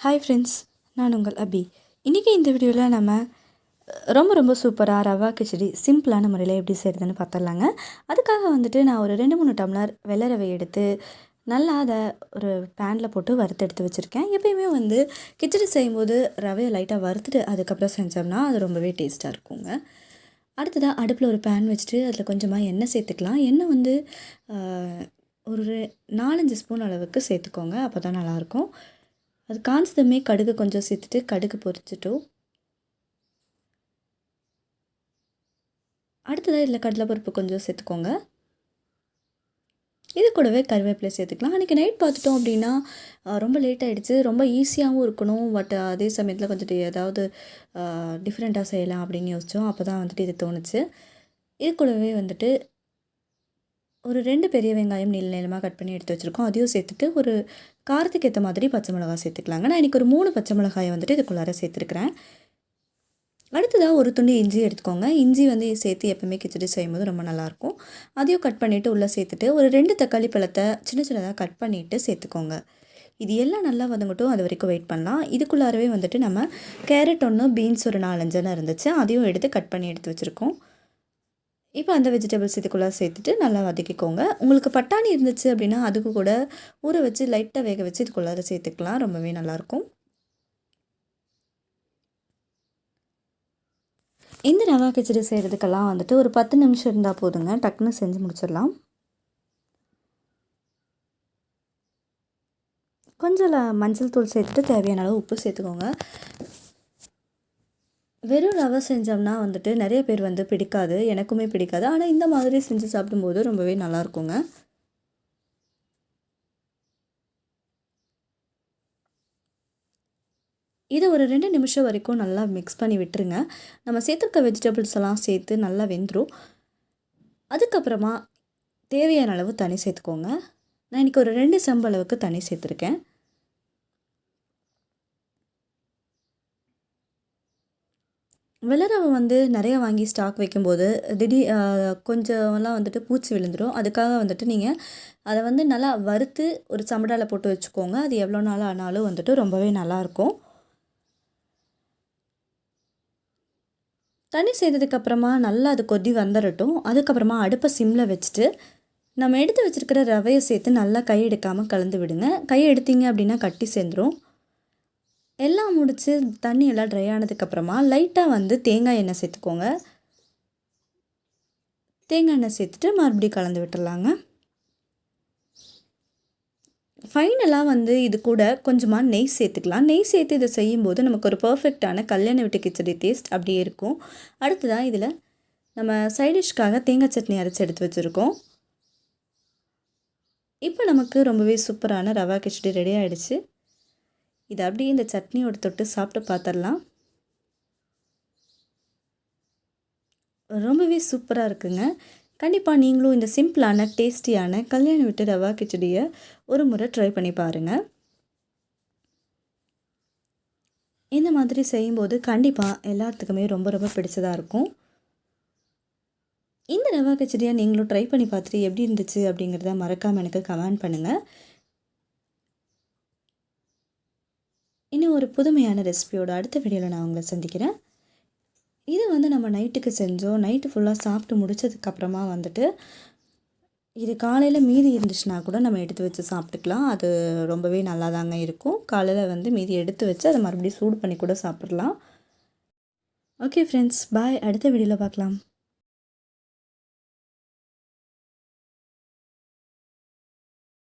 Hi friends, நான் உங்கள் அபி. இன்றைக்கி இந்த வீடியோவில் நம்ம ரொம்ப சூப்பராக ரவா கிச்சடி சிம்பிளான முறையில் எப்படி செய்கிறதுன்னு பார்த்துடலாங்க. அதுக்காக நான் ஒரு 2-3 டம்ளர் வெள்ளை ரவை எடுத்து நல்லா அதை ஒரு பேனில் போட்டு வறுத்து எடுத்து வச்சுருக்கேன். எப்பயுமே கிச்சடி செய்யும்போது ரவையை லைட்டாக வறுத்துட்டு அதுக்கப்புறம் செஞ்சோம்னா அது ரொம்பவே டேஸ்ட்டாக இருக்குங்க. அடுத்ததாக அடுப்பில் ஒரு பேன் வச்சுட்டு அதில் கொஞ்சமாக எண்ணெய் சேர்த்துக்கலாம். எண்ணெய் ஒரு 4-5 ஸ்பூன் அளவுக்கு சேர்த்துக்கோங்க, அப்போ தான் நல்லாயிருக்கும். அது காஞ்சதுமே கடுகு கொஞ்சம் சேர்த்துட்டு கடுகு பொரிச்சிட்டோம். அடுத்ததாக இதில் கடலைப்பருப்பு கொஞ்சம் சேர்த்துக்கோங்க. இது கூடவே கருவேப்பிலை சேர்த்துக்கலாம். அன்றைக்கி நைட் பார்த்துட்டோம் அப்படின்னா ரொம்ப லேட் ஆகிடுச்சு. ரொம்ப ஈஸியாகவும் இருக்கணும், பட் அதே சமயத்தில் கொஞ்சம் ஏதாவது டிஃப்ரெண்ட்டாக செய்யலாம் அப்படின்னு யோசித்தோம். அப்போ தான் இது தோணுச்சு. இது கூடவே ஒரு 2 பெரிய வெங்காயம் நீளமாக கட் பண்ணி எடுத்து வச்சுருக்கோம். அதையும் சேர்த்துட்டு ஒரு காரத்துக்கு ஏற்ற மாதிரி பச்சை மிளகாய் சேர்த்துக்கலாங்க. நான் இன்றைக்கி ஒரு 3 பச்சை மிளகாயை இதுக்குள்ளார சேர்த்துருக்குறேன். அடுத்ததாக ஒரு துண்டு இஞ்சி எடுத்துக்கோங்க. இஞ்சி சேர்த்து எப்போவுமே கிச்சடி செய்யும்போது ரொம்ப நல்லாயிருக்கும். அதையும் கட் பண்ணிவிட்டு உள்ளே சேர்த்துட்டு ஒரு 2 தக்காளி பழத்தை சின்ன சின்னதாக கட் பண்ணிவிட்டு சேர்த்துக்கோங்க. இது எல்லாம் நல்லா வதங்கட்டும், அது வரைக்கும் வெயிட் பண்ணலாம். இதுக்குள்ளாரவே நம்ம கேரட் 1, பீன்ஸ் ஒரு 4-5 இருந்துச்சு, அதையும் எடுத்து கட் பண்ணி எடுத்து வச்சுருக்கோம். இப்போ அந்த வெஜிடபிள்ஸ் இதுக்குள்ளே சேர்த்துட்டு நல்லா வதக்கிக்கோங்க. உங்களுக்கு பட்டாணி இருந்துச்சு அப்படின்னா அதுக்கு கூட ஊற வச்சு லைட்டாக வேக வச்சு இதுக்குள்ளார சேர்த்துக்கலாம், ரொம்பவே நல்லாயிருக்கும். இந்த ரவா கிச்சடி செய்கிறதுக்கெல்லாம் ஒரு 10 நிமிஷம் இருந்தால் போதுங்க, டக்குன்னு செஞ்சு முடிச்சிடலாம். கொஞ்சம் மஞ்சள் தூள் சேர்த்துட்டு தேவையான அளவு உப்பு சேர்த்துக்கோங்க. வெறும் ரவை செஞ்சோம்னா நிறைய பேர் பிடிக்காது, எனக்குமே பிடிக்காது. ஆனால் இந்த மாதிரி செஞ்சு சாப்பிடும்போது ரொம்பவே நல்லாயிருக்குங்க. இதை ஒரு 2 நிமிஷம் வரைக்கும் நல்லா மிக்ஸ் பண்ணி விட்டுருங்க. நம்ம சேர்த்துருக்க வெஜிடபிள்ஸ் எல்லாம் சேர்த்து நல்லா வெந்துடும். அதுக்கப்புறமா தேவையான அளவு தண்ணி சேர்த்துக்கோங்க. நான் இன்றைக்கி ஒரு 2 செம்பு அளவுக்கு தண்ணி சேர்த்துருக்கேன். வெள்ளை ரவை நிறைய வாங்கி ஸ்டாக் வைக்கும்போது கொஞ்சம்லாம் பூச்சி விழுந்துடும். அதுக்காக நீங்கள் அதை நல்லா வறுத்து ஒரு சமடாவில் போட்டு வச்சுக்கோங்க. அது எவ்வளோ நாள் ஆனாலும் ரொம்பவே நல்லாயிருக்கும். தண்ணி சேர்த்ததுக்கப்புறமா நல்லா அது கொதி வந்துடட்டும். அதுக்கப்புறமா அடுப்பை சிம்மில் வச்சுட்டு நம்ம எடுத்து வச்சுருக்கிற ரவையை சேர்த்து நல்லா கை எடுக்காமல் கலந்து விடுங்க. கை எடுத்தீங்க அப்படின்னா கட்டி சேர்ந்துடும். எல்லாம் முடித்து தண்ணி எல்லாம் ட்ரை ஆனதுக்கப்புறமா லைட்டாக தேங்காய் எண்ணெய் சேர்த்துக்கோங்க. தேங்காய் எண்ணெய் சேர்த்துட்டு மறுபடியும் கலந்து விட்டுடலாங்க. ஃபைனலாக இது கூட கொஞ்சமாக நெய் சேர்த்துக்கலாம். நெய் சேர்த்து இதை செய்யும்போது நமக்கு ஒரு பர்ஃபெக்டான கல்யாண வீட்டு கிச்சடி டேஸ்ட் அப்படியே இருக்கும். அடுத்ததாக இதில் நம்ம சைடிஷ்காக தேங்காய் சட்னி அரைச்சி எடுத்து வச்சுருக்கோம். இப்போ நமக்கு ரொம்பவே சூப்பரான ரவா கிச்சடி ரெடி ஆகிடுச்சு. இது அப்படியே இந்த சட்னியோட தொட்டு சாப்பிட்டு பார்த்துடலாம். ரொம்பவே சூப்பராக இருக்குங்க. கண்டிப்பாக நீங்களும் இந்த சிம்பிளான டேஸ்டியான கல்யாண வீட்டு ரவா கிச்சடியை ஒரு முறை ட்ரை பண்ணி பாருங்கள். இந்த மாதிரி செய்யும்போது கண்டிப்பாக எல்லாத்துக்குமே ரொம்ப பிடிச்சதாக இருக்கும். இந்த ரவா கிச்சடியை நீங்களும் ட்ரை பண்ணி பார்த்துட்டு எப்படி இருந்துச்சு அப்படிங்கிறத மறக்காமல் எனக்கு கமெண்ட் பண்ணுங்கள். இன்னும் ஒரு புதுமையான ரெசிபியோட அடுத்த வீடியோவில் நான் உங்களை சந்திக்கிறேன். இது நம்ம நைட்டுக்கு செஞ்சோம். நைட்டு ஃபுல்லாக சாப்பிட்டு முடித்ததுக்கப்புறமா இது காலையில் மீதி இருந்துச்சுன்னா கூட நம்ம எடுத்து வச்சு சாப்பிட்டுக்கலாம். அது ரொம்பவே நல்லா தாங்க இருக்கும். காலையில் மீதி எடுத்து வச்சு அதை மறுபடியும் சூடு பண்ணி கூட சாப்பிட்லாம். ஓகே ஃப்ரெண்ட்ஸ், பாய். அடுத்த வீடியோவில் பார்க்கலாம்.